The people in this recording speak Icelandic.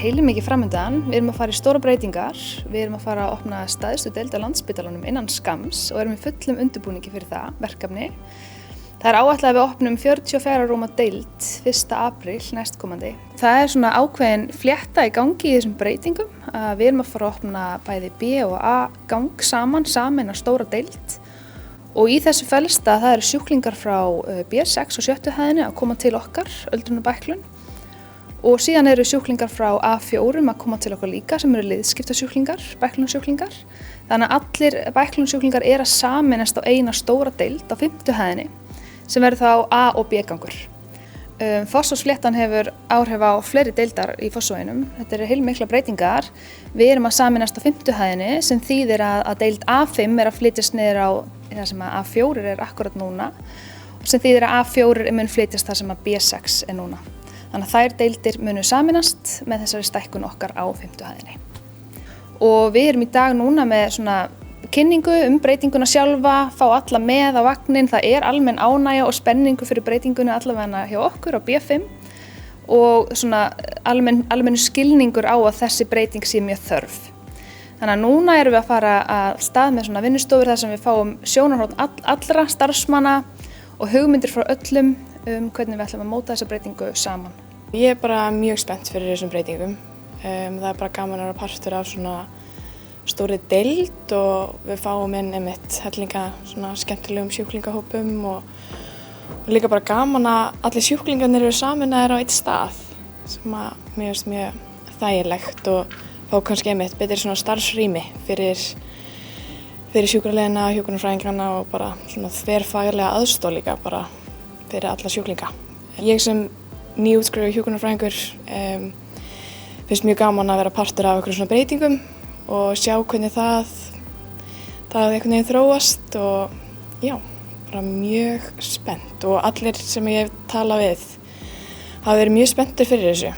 heilmikið framundan. Við erum að fara í stóra breytingar. Við erum að fara að opna stærstu deild á Landspítalanum innan skamms og erum í fullum undirbúningi fyrir það verkefni. Það áætlað að við opnum 44 rúma deild 1. apríl næstkomandi. Það svona ákveðin flétta í gangi í þessum breytingum. Við erum að fara að opna bæði B og A gang saman stóra deild. Og í þessu felst að það eru sjúklingar frá B6 og 7. hæðinni að koma til okkar, öldrunarbæklun. Og síðan eru sjúklingar frá A4 að koma til okkar líka sem eru liðskiptasjúklingar, bæklunarsjúklingar. Þannig að allir bæklunarsjúklingar eru að sameinast á eina stóra deild á 5. hæðinni sem verður þá A- og B-gangur. Fossvogsfléttan hefur áhrif á fleiri deildar í Fossvoginum. Þetta eru heilmiklar breytingar. Við erum að sameinast á 5. hæðinni sem þýðir að deild A5 er að flytjast niður á það sem að A4 er akkurat núna og sem þýðir að A4 mun flytjast það sem að B6 er núna. Þannig að þær deildir munu sameinast með þessari stækkun okkar á 5. hæðinni. Og við erum í dag núna með svona kynningu breytinguna sjálfa, fá alla með á vagnin. Það er almenn ánægja og spenningu fyrir breytinguna allavega hjá okkur á B5 og svona almenn skilningur á að þessi breyting sé mjög þörf. Þannig að núna erum við að fara að stað með svona vinnustofur þar sem við fáum sjónarhorn allra starfsmanna og hugmyndir frá öllum hvernig við ætlum að móta þessa breytingu saman. Ég er bara mjög spennt fyrir þessum breytingum. Það er bara gaman að vera partur af svona stóri deild og við fáum inn einmitt hellinga svona skemmtilegum sjúklingahópum og líka bara gaman að allir sjúklingarnir eru sameinaðir á einn stað sem að mér finnst mjög þægilegt og fá kannski einmitt betri svona starfsrými fyrir sjúkraliðana, hjúkrunarfræðingana og bara svona þverfaglega aðstoð líka bara fyrir alla sjúklinga. Ég sem nýútskrifuð hjúkrunarfræðingur finnst mjög gaman að vera partur af einhverjum svona breytingum og sjá hvernig það einhvern veginn þróast og já, bara mjög spennt og allir sem ég hef talað við hafa verið mjög spenntir fyrir þessu.